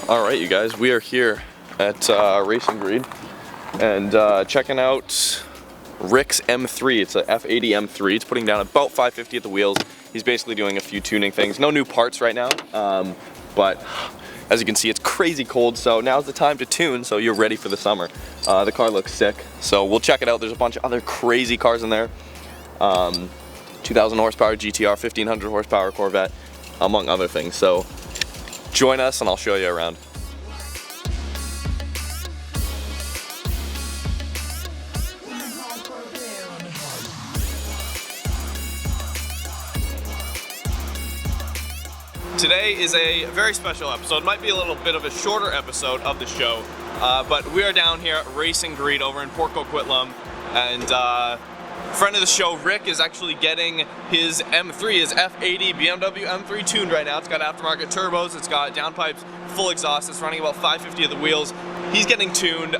Alright you guys, we are here at RacingGreed and checking out Rick's M3. It's a F80 M3. It's putting down about 550 at the wheels. He's basically doing a few tuning things. No new parts right now, but as you can see it's crazy cold, so now's the time to tune so you're ready for the summer. The car looks sick, so we'll check it out. There's a bunch of other crazy cars in there. 2000 horsepower GTR, 1500 horsepower Corvette, among other things. So join us and I'll show you around. Today is a very special episode. Might be a little bit of a shorter episode of the show, but we are down here at RacingGreed over in Port Coquitlam, and friend of the show, Rick, is actually getting his M3, his F80 BMW M3 tuned right now. It's got aftermarket turbos, it's got downpipes, full exhaust, it's running about 550 at the wheels. He's getting tuned,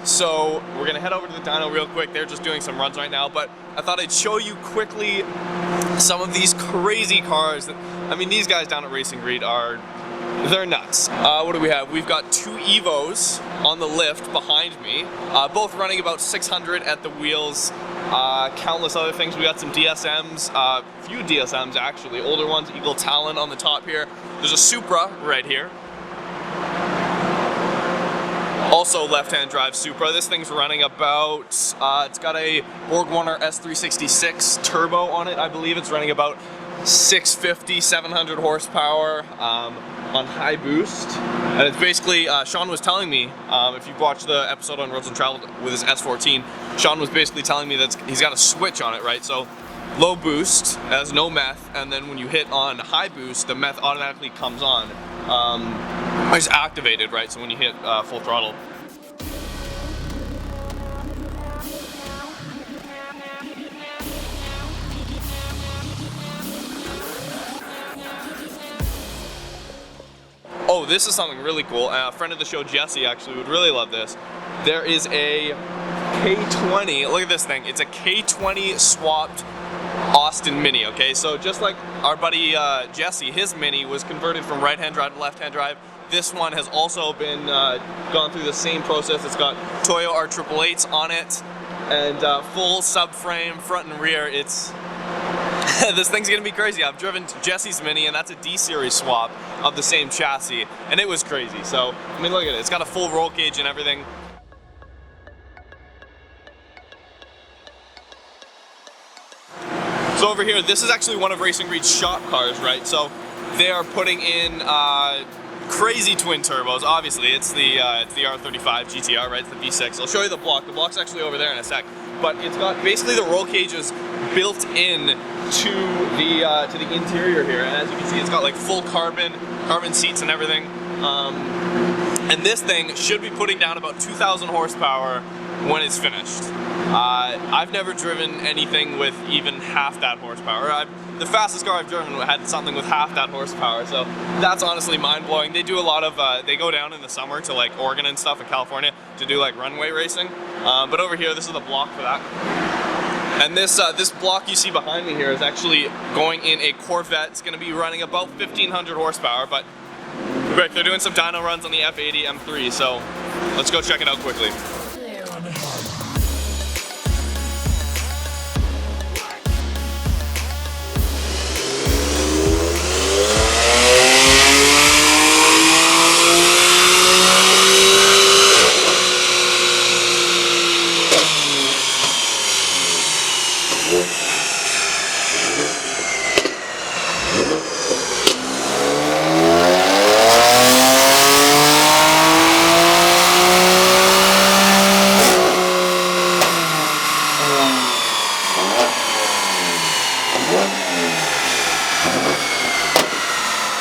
so we're gonna head over to the dyno real quick. They're just doing some runs right now, but I thought I'd show you quickly some of these crazy cars that, I mean, these guys down at RacingGreed they're nuts. What do we have? We've got two Evos on the lift behind me, both running about 600 at the wheels. Countless other things. We got some DSMs, few DSMs actually, older ones, Eagle Talon on the top here. There's a Supra right here. Also left-hand drive Supra. This thing's running about, it's got a BorgWarner S366 turbo on it. I believe it's running about 650, 700 horsepower on high boost. And it's basically, Sean was telling me, if you've watched the episode on Roads and Travel with his S14, Sean was basically telling me that he's got a switch on it, right? So low boost has no meth, and then when you hit on high boost, the meth automatically comes on. It's activated, right? So when you hit full throttle. Oh, this is something really cool. A friend of the show, Jesse, actually would really love this. There is a K20, look at this thing. It's a K20 swapped Austin Mini, okay? So just like our buddy Jesse, his Mini was converted from right-hand drive to left-hand drive. This one has also been gone through the same process. It's got Toyo R888s on it and full subframe, front and rear. It's this thing's gonna be crazy. I've driven Jesse's Mini, and that's a D-Series swap of the same chassis, and it was crazy. So, I mean, look at it. It's got a full roll cage and everything. So over here, this is actually one of RacingGreed's shop cars, right? So they are putting in crazy twin turbos. Obviously, it's the R35 GTR, right? It's the V6. I'll show you the block. The block's actually over there in a sec. But it's got basically the roll cages built in to the interior here, and as you can see, it's got like full carbon seats and everything. And this thing should be putting down about 2,000 horsepower when it's finished. I've never driven anything with even half that horsepower. The fastest car I've driven had something with half that horsepower, so that's honestly mind-blowing. They do a lot of, they go down in the summer to like Oregon and stuff in California to do like runway racing. But over here, this is the block for that. And this block you see behind me here is actually going in a Corvette. It's going to be running about 1,500 horsepower, but quick, they're doing some dyno runs on the F80 M3, so let's go check it out quickly.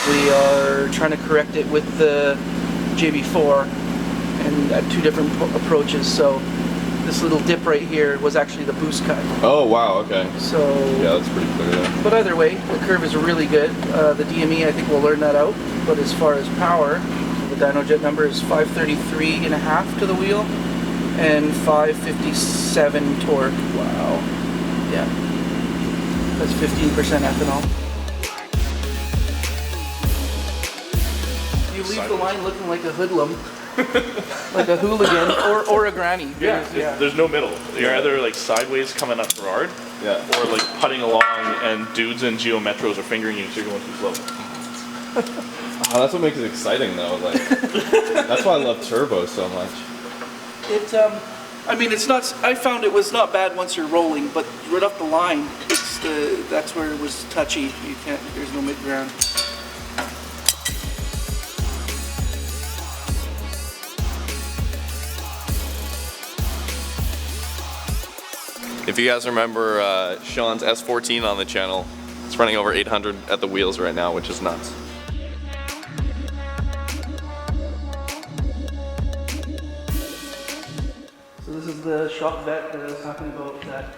We are trying to correct it with the JB4 and at two different approaches. So this little dip right here was actually the boost cut. Oh wow, okay. So yeah, that's pretty clear there. But either way, the curve is really good. The DME, I think we'll learn that out. But as far as power, the dyno jet number is 533.5 to the wheel and 557 torque. Wow. Yeah. That's 15% ethanol. you leave the line looking like a hoodlum, like a hooligan or a granny. Yeah, there's no middle. You're either like sideways coming up hard, or like putting along and dudes in Geo Metros are fingering you, so you're going too slow. Oh, that's what makes it exciting though. Like, that's why I love turbo so much. I mean, it's not. I found it was not bad once you're rolling, but right off the line, that's where it was touchy. You can't. There's no mid ground. If you guys remember Sean's S14 on the channel, it's running over 800 at the wheels right now, which is nuts. So this is the shop vet that I was talking about. That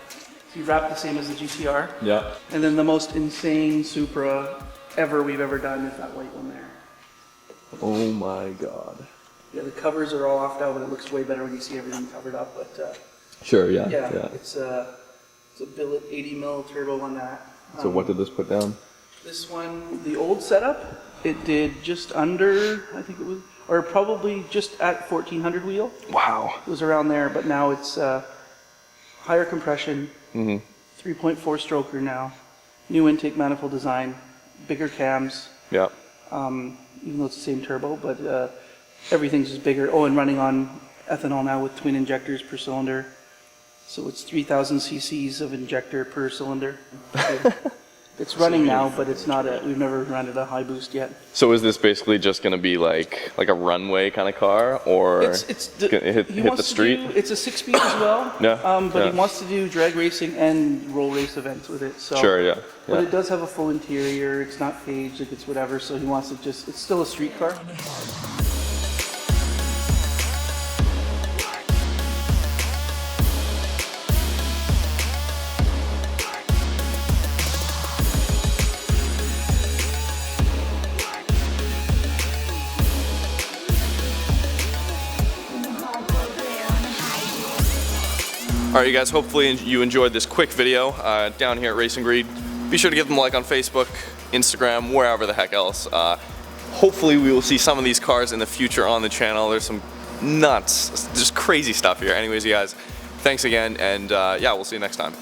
you wrap the same as the GTR. Yeah. And then the most insane Supra we've ever done is that white one there. Oh my god. Yeah, the covers are all off now, but it looks way better when you see everything covered up. But Sure. Yeah. it's a billet 80 mil turbo on that. So what did this put down? This one, the old setup, it did just under, I think it was, or probably just at 1400 wheel. Wow. It was around there, but now it's higher compression, 3.4 stroker now, new intake manifold design, bigger cams. Yeah. Even though it's the same turbo, but everything's just bigger. Oh, and running on ethanol now with twin injectors per cylinder. So it's 3,000 cc's of injector per cylinder. It's running now, but it's not we've never run it a high boost yet. So is this basically just going to be like a runway kind of car, or hit the street? It's a 6-speed as well. But he wants to do drag racing and roll race events with it. So. Sure, yeah. But it does have a full interior. It's not caged, like it's whatever. So he wants to it's still a street car. Alright you guys, hopefully you enjoyed this quick video down here at Racing Greed. Be sure to give them a like on Facebook, Instagram, wherever the heck else. Hopefully we will see some of these cars in the future on the channel. There's some nuts, just crazy stuff here. Anyways you guys, thanks again, and yeah, we'll see you next time.